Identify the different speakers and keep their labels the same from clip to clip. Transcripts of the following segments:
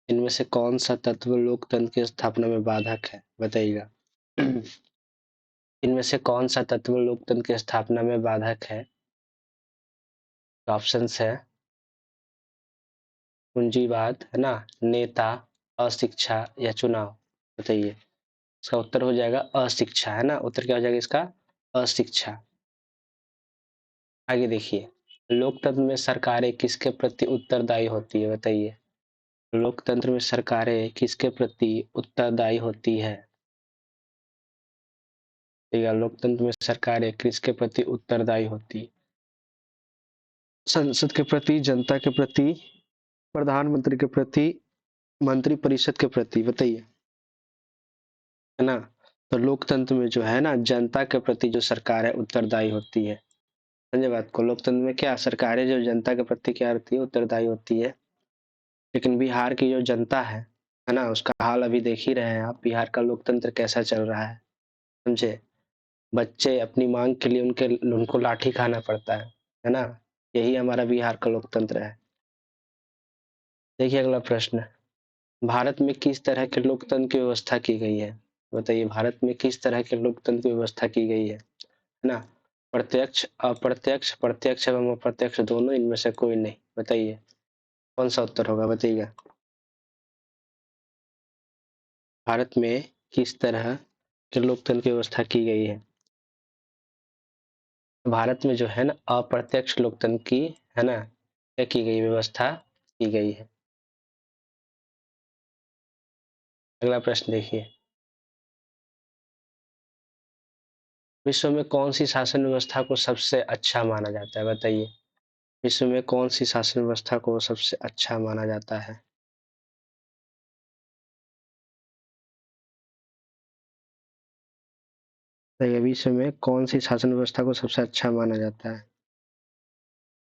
Speaker 1: इनमें से कौन सा तत्व लोकतंत्र की स्थापना में बाधक है, बताइएगा। इनमें से कौन सा तत्व लोकतंत्र की स्थापना में बाधक है? ऑप्शंस है पूंजीवाद, है ना, नेता, अशिक्षा या चुनाव। बताइए। इसका उत्तर हो जाएगा अशिक्षा, है ना। उत्तर क्या हो जाएगा इसका? अशिक्षा। आगे देखिए, लोकतंत्र में सरकारें किसके प्रति उत्तरदायी होती है, बताइए। लोकतंत्र में सरकारें किसके प्रति उत्तरदायी होती है? लोकतंत्र में सरकारें किसके प्रति उत्तरदायी होती है? संसद के प्रति, जनता के प्रति, प्रधानमंत्री के प्रति, मंत्री परिषद के प्रति। बताइए, है ना। तो लोकतंत्र में जो है ना, जनता के प्रति जो सरकार है उत्तरदायी होती है। समझे बात को। लोकतंत्र में क्या सरकारें जो जनता के प्रति क्या होती है, उत्तरदायी होती है। लेकिन बिहार की जो जनता है ना, उसका हाल अभी देख ही रहे हैं आप। बिहार का लोकतंत्र कैसा चल रहा है, समझे। बच्चे अपनी मांग के लिए उनको लाठी खाना पड़ता है ना। यही हमारा बिहार का लोकतंत्र है। देखिए अगला प्रश्न, भारत में किस तरह के लोकतंत्र की व्यवस्था की गई है? बताइए, भारत में किस तरह के लोकतंत्र की व्यवस्था की गई है ना। प्रत्यक्ष, अप्रत्यक्ष, प्रत्यक्ष एवं अप्रत्यक्ष दोनों, इनमें से कोई नहीं। बताइए कौन सा उत्तर होगा, बताइएगा। भारत में किस तरह के लोकतंत्र की व्यवस्था की गई है? भारत में जो है ना, अप्रत्यक्ष लोकतंत्र की, है ना, क्या की गई, व्यवस्था की गई है। अगला प्रश्न देखिए, विश्व में कौन सी शासन व्यवस्था को सबसे अच्छा माना जाता है? बताइए, विश्व में कौन सी शासन व्यवस्था को सबसे अच्छा माना जाता है? बताइए, विश्व में कौन सी शासन व्यवस्था को सबसे अच्छा माना जाता है?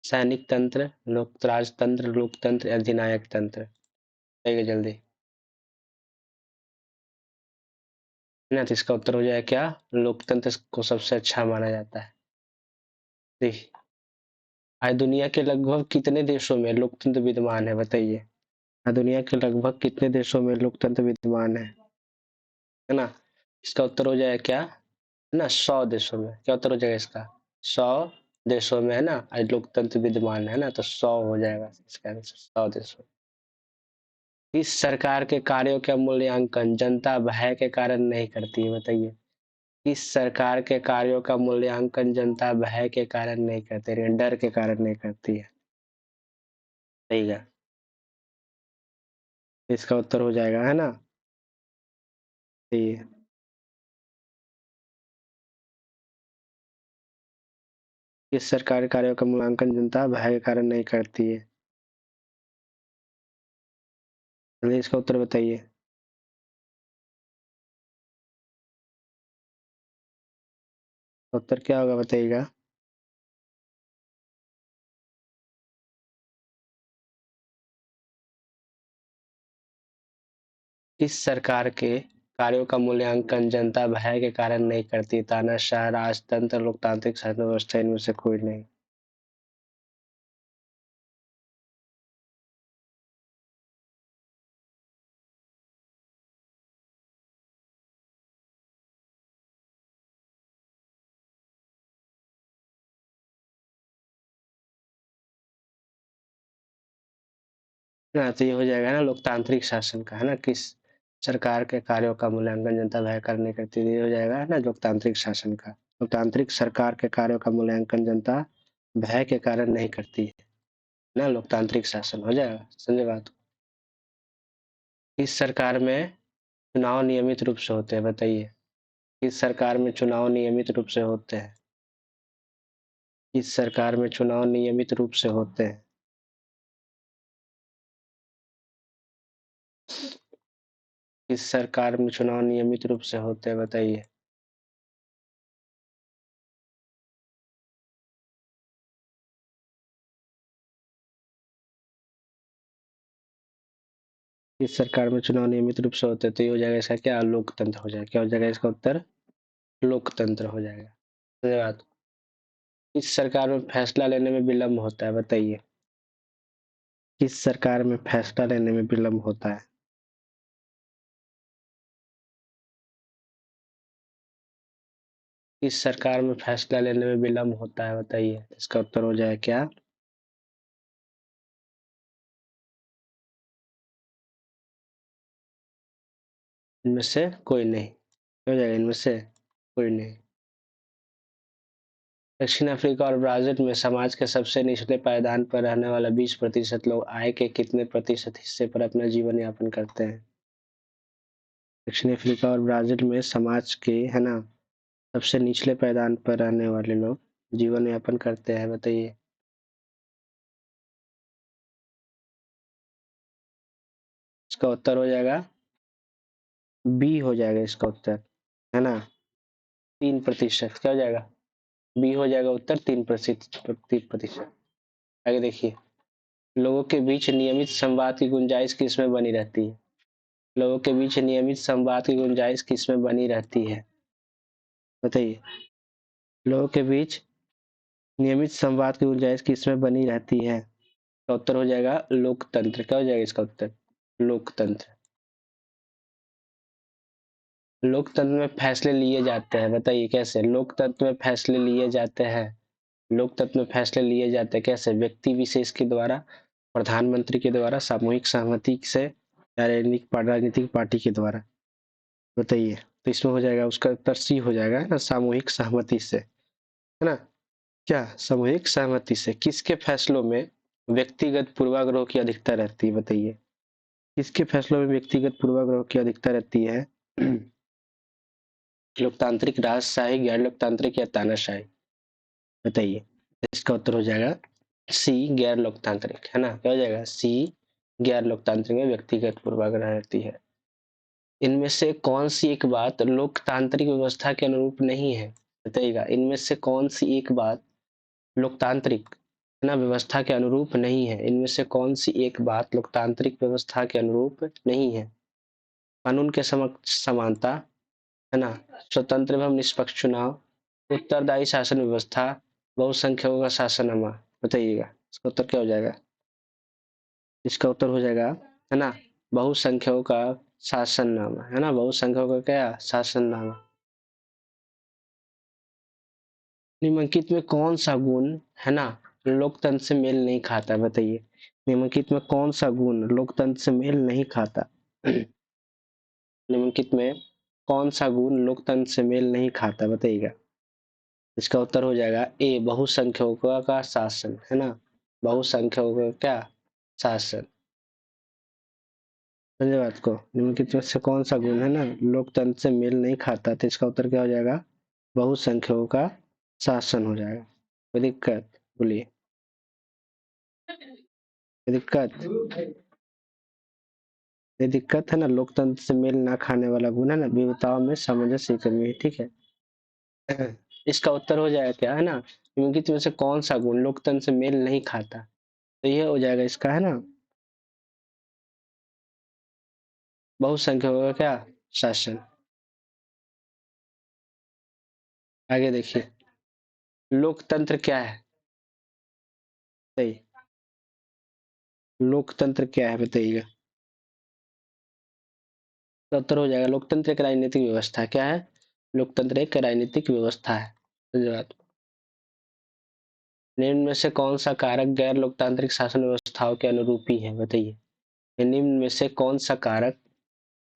Speaker 1: सैनिक तंत्र, लोकराज तंत्र, लोकतंत्र, अधिनायक तंत्र। बताइए जल्दी, ना। तो इसका उत्तर हो जाएगा क्या? लोकतंत्र को सबसे अच्छा माना जाता है। देखिए, आज दुनिया के लगभग कितने देशों में लोकतंत्र विद्यमान है, बताइए। आज दुनिया के लगभग कितने देशों में लोकतंत्र विद्यमान है ना। इसका उत्तर हो जाएगा क्या, है ना, 100 देशों में। क्या उत्तर हो जाएगा इसका? 100 देशों में, है ना, आज लोकतंत्र विद्यमान है ना। तो 100 हो जाएगा इसका आंसर, 100 देशों। इस सरकार के कार्यों का मूल्यांकन जनता भय के कारण नहीं करती है, बताइए। इस सरकार के कार्यों का मूल्यांकन जनता भय के कारण नहीं करती है, डर के कारण नहीं करती है। सही है, इसका उत्तर हो जाएगा, है ना। सही है। इस सरकार के कार्यों का मूल्यांकन जनता भय के कारण नहीं करती है। चलिए इसका उत्तर बताइए। उत्तर क्या होगा, बताइएगा। इस सरकार के कार्यों का मूल्यांकन जनता भय के कारण नहीं करती। तानाशाह, राजतंत्र, लोकतांत्रिक शासन व्यवस्था, इनमें से कोई नहीं। ना, तो ये हो जाएगा ना लोकतांत्रिक शासन का, है ना। किस सरकार के कार्यों का मूल्यांकन जनता भय कर नहीं करती, ये हो जाएगा, है ना, लोकतांत्रिक शासन का। लोकतांत्रिक सरकार के कार्यों का मूल्यांकन जनता भय के कारण नहीं करती है ना। लोकतांत्रिक शासन हो जाएगा, समझे बात को। इस सरकार में चुनाव नियमित रूप से होते हैं, बताइए। इस सरकार में चुनाव नियमित रूप से होते हैं। इस सरकार में चुनाव नियमित रूप से होते हैं। इस सरकार में चुनाव नियमित रूप से होते हैं, बताइए। इस सरकार में चुनाव नियमित रूप से होते हैं, तो ये हो जाएगा इसका क्या, लोकतंत्र हो जाएगा। क्या हो जाएगा इसका उत्तर? लोकतंत्र हो जाएगा। धन्यवाद। इस सरकार में फैसला लेने में विलम्ब होता है, बताइए। किस सरकार में फैसला लेने में विलम्ब होता है? किस सरकार में फैसला लेने में विलम्ब होता है, बताइए। इसका उत्तर हो जाए क्या? इनमें से कोई नहीं। हो जाएगा इनमें से कोई नहीं। दक्षिण अफ्रीका और ब्राजील में समाज के सबसे निचले पायदान पर रहने वाला 20% लोग आय के कितने प्रतिशत हिस्से पर अपना जीवन यापन करते हैं? दक्षिण अफ्रीका और ब्राजील में समाज के, है ना, सबसे निचले पायदान पर रहने वाले लोग जीवन यापन करते हैं, बताइए। इसका उत्तर हो जाएगा बी, हो जाएगा इसका उत्तर, है ना, 3%। क्या हो जाएगा? बी हो जाएगा उत्तर, 3%। आगे देखिए, लोगों के बीच नियमित संवाद की गुंजाइश किसमें बनी रहती है? लोगों के बीच नियमित संवाद की गुंजाइश किसमें बनी रहती है, बताइए। लोगों के बीच नियमित संवाद की गुंजाइश किसमें बनी रहती है? इसका उत्तर हो जाएगा लोकतंत्र। क्या हो जाएगा इसका उत्तर? लोकतंत्र। लोकतंत्र में फैसले लिए जाते हैं, बताइए कैसे लोकतंत्र में फैसले लिए जाते हैं? लोकतंत्र में फैसले लिए जाते हैं कैसे? व्यक्ति विशेष के द्वारा, प्रधानमंत्री के द्वारा, सामूहिक सहमति से, या राजनीतिक पार्टी के द्वारा, बताइए। तो इसमें हो जाएगा उसका उत्तर सी हो जाएगा, है ना, सामूहिक सहमति से, है ना। क्या सामूहिक सहमति से? किसके फैसलों में व्यक्तिगत पूर्वाग्रह की अधिकता रहती है, बताइए। किसके फैसलों में व्यक्तिगत पूर्वाग्रह की अधिकता रहती है? लोकतांत्रिक, राजशाही, गैर लोकतांत्रिक या तानाशाही, बताइए। इसका उत्तर हो जाएगा सी, गैर लोकतांत्रिक, है ना। क्या हो जाएगा? सी, गैर लोकतांत्रिक में व्यक्तिगत पूर्वाग्रह रहती है। इनमें से कौन सी एक बात लोकतांत्रिक व्यवस्था के अनुरूप नहीं है, बताइएगा। इनमें से कौन सी एक बात लोकतांत्रिक, है ना, व्यवस्था के अनुरूप नहीं है? इनमें से कौन सी एक बात लोकतांत्रिक व्यवस्था के अनुरूप नहीं है? कानून के समक्ष समानता, है ना, स्वतंत्र एवं निष्पक्ष चुनाव, उत्तरदायी शासन व्यवस्था, बहुसंख्यकों का शासननामा, बताइएगा। इसका उत्तर क्या हो जाएगा? इसका उत्तर हो जाएगा, है ना, बहुसंख्यकों का शासननामा, है ना, बहुसंख्यकों का क्या? शासननामा। निम्नलिखित में कौन सा गुण, है ना, लोकतंत्र से मेल नहीं खाता, बताइए। निम्नलिखित में कौन सा गुण लोकतंत्र से मेल नहीं खाता? निम्नलिखित में कौन सा गुण लोकतंत्र से मेल नहीं खाता, बताइएगा। इसका उत्तर हो जाएगा ए, बहुसंख्यकों का शासन, है ना, बहुसंख्यकों का क्या? शासन। समझे बात को? निम्नलिखित में से कौन सा गुण, है ना, लोकतंत्र से मेल नहीं खाता? तो इसका उत्तर क्या हो जाएगा? बहुसंख्यकों का शासन हो जाएगा। कोई दिक्कत? बोलिए, कोई दिक्कत? ये दिक्कत है ना, लोकतंत्र से मेल ना खाने वाला गुण, है ना, विविधताओं में सामंजस्य की कमी है, ठीक है। इसका उत्तर हो जाएगा क्या, है ना, निम्नलिखित में से कौन सा गुण लोकतंत्र से मेल नहीं खाता? तो ये हो जाएगा इसका, है ना, बहुसंख्यकों का क्या? शासन। आगे देखिए, लोकतंत्र क्या है? सही, लोकतंत्र क्या है, बताइएगा। तो उत्तर हो जाएगा लोकतंत्र एक राजनीतिक व्यवस्था है। क्या है? लोकतंत्र एक राजनीतिक व्यवस्था है। धन्यवाद। निम्न में से कौन सा कारक गैर लोकतांत्रिक शासन व्यवस्थाओं के अनुरूपी है, बताइए। निम्न में से कौन सा कारक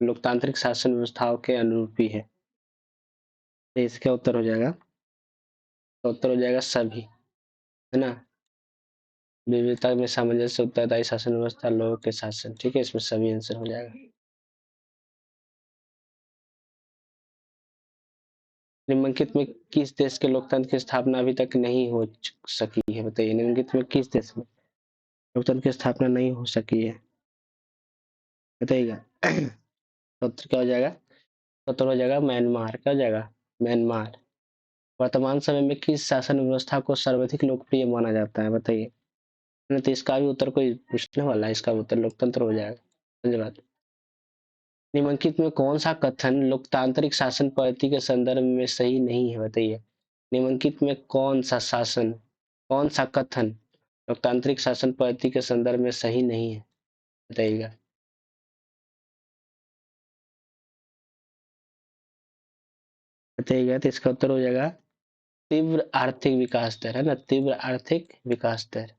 Speaker 1: लोकतांत्रिक शासन व्यवस्थाओं के अनुरूपी है? तो इसका उत्तर हो जाएगा, तो उत्तर हो जाएगा सभी, है ना, विविधता में सामंजस्य, उत्तरदायी शासन व्यवस्था, लोगों के शासन, ठीक है, इसमें सभी आंसर हो जाएगा। निम्नलिखित में किस देश के लोकतंत्र की स्थापना अभी तक नहीं हो सकी है, बताइए। निम्नलिखित में किस देश में लोकतंत्र की स्थापना नहीं हो सकी है, बताइएगा। तो उत्तर क्या हो जाएगा? तो उत्तर हो जाएगा म्यांमार। क्या हो जाएगा? म्यांमार। वर्तमान समय में किस शासन व्यवस्था को सर्वाधिक लोकप्रिय माना जाता है, बताइए। नहीं तो इसका भी उत्तर कोई पूछने वाला है, इसका उत्तर लोकतंत्र हो जाएगा। धन्यवाद। निम्नलिखित में कौन सा कथन लोकतांत्रिक शासन पद्धति के संदर्भ में सही नहीं है, बताइए। निम्नलिखित में कौन सा कथन लोकतांत्रिक शासन पद्धति के संदर्भ में सही नहीं है, बताइएगा। बताइएगा, तो इसका उत्तर हो जाएगा तीव्र आर्थिक विकास दर, है ना, तीव्र आर्थिक विकास दर।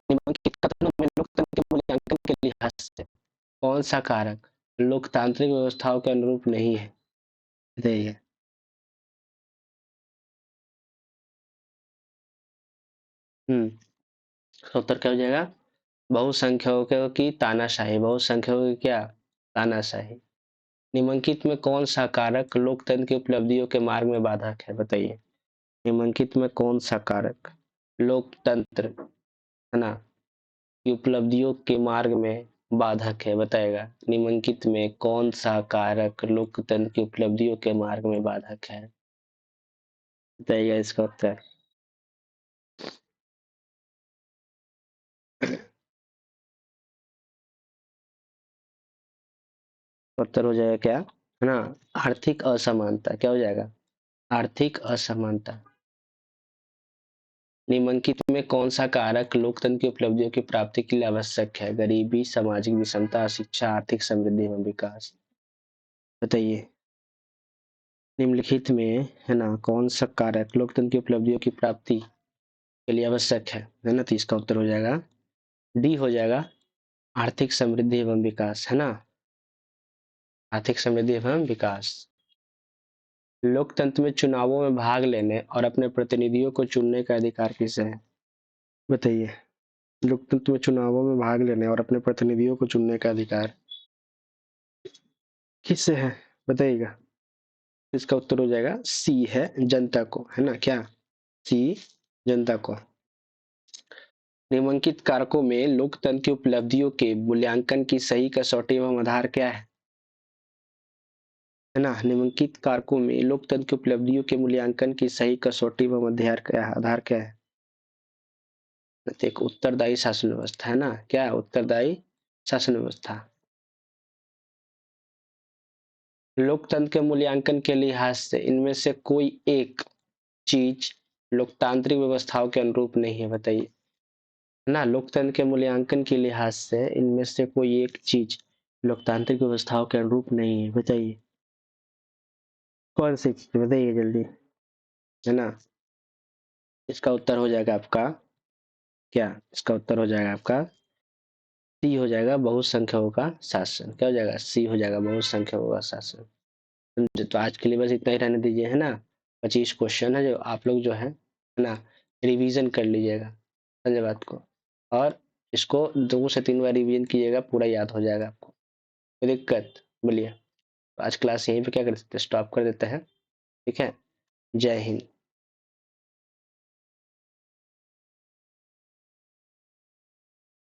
Speaker 1: निम्नलिखित कथनों में लोकतंत्र के मूल्यांकन के लिहाज से कौन सा कारक लोकतांत्रिक व्यवस्थाओं के अनुरूप नहीं है? बताइए। इसका उत्तर क्या हो जाएगा? बहुसंख्यकों की तानाशाही। बहुसंख्यकों की क्या? तानाशाही। निम्नलिखित में कौन सा कारक लोकतंत्र की उपलब्धियों के मार्ग में बाधक है? बताइए। निम्नलिखित में कौन सा कारक लोकतंत्र, है ना, की उपलब्धियों के मार्ग में बाधक है? बताएगा। निम्नलिखित में कौन सा कारक लोकतंत्र की उपलब्धियों के मार्ग में बाधक है? बताइएगा इसका उत्तर। उत्तर हो जाएगा क्या, है ना, आर्थिक असमानता। क्या हो जाएगा? आर्थिक असमानता। निम्नलिखित में कौन सा कारक लोकतंत्र की उपलब्धियों की प्राप्ति के लिए आवश्यक है? गरीबी, सामाजिक विषमता, शिक्षा, आर्थिक समृद्धि एवं विकास। बताइए। निम्नलिखित में, है ना, कौन सा कारक लोकतंत्र की उपलब्धियों की प्राप्ति के लिए आवश्यक है ना, तो इसका उत्तर हो जाएगा डी हो जाएगा, आर्थिक समृद्धि एवं विकास, है ना, आर्थिक समृद्धि एवं विकास। लोकतंत्र में चुनावों में भाग लेने और अपने प्रतिनिधियों को चुनने का अधिकार किसे है? बताइए। लोकतंत्र में चुनावों में भाग लेने और अपने प्रतिनिधियों को चुनने का अधिकार किससे है? बताइएगा। इसका उत्तर हो जाएगा सी है, जनता को, है ना, क्या? सी, जनता को। निम्नलिखित कारकों में लोकतंत्र की उपलब्धियों के मूल्यांकन की सही कसौटी एवं आधार क्या है ना? निम्नलिखित कारकों में लोकतंत्र की उपलब्धियों के मूल्यांकन की सही कसौटी एवं आधार क्या है? आधार क्या है? तो एक उत्तरदायी शासन व्यवस्था, है ना, क्या? उत्तरदायी शासन व्यवस्था। लोकतंत्र के मूल्यांकन के लिहाज से इनमें से कोई एक चीज लोकतांत्रिक व्यवस्थाओं के अनुरूप नहीं है? बताइए ना। लोकतंत्र के मूल्यांकन के लिहाज से इनमें से कोई एक चीज लोकतांत्रिक व्यवस्थाओं के अनुरूप नहीं है? बताइए कौन सी चीज? बताइए जल्दी, है ना। इसका उत्तर हो जाएगा आपका क्या? इसका उत्तर हो जाएगा आपका सी हो जाएगा, बहुसंख्यकों का शासन। क्या हो जाएगा? सी हो जाएगा, बहुसंख्यकों का शासन। समझे? तो आज के लिए बस इतना ही रहने दीजिए, है ना। 25 क्वेश्चन है जो आप लोग जो है ना, रिवीजन कर लीजिएगा, समझे बात को। और इसको 2 से 3 बार रिवीजन कीजिएगा, पूरा याद हो जाएगा आपको। कोई दिक्कत? बोलिए। आज क्लास यहीं पे क्या कर सकते हैं, स्टॉप कर देते हैं। ठीक है। जय हिंद।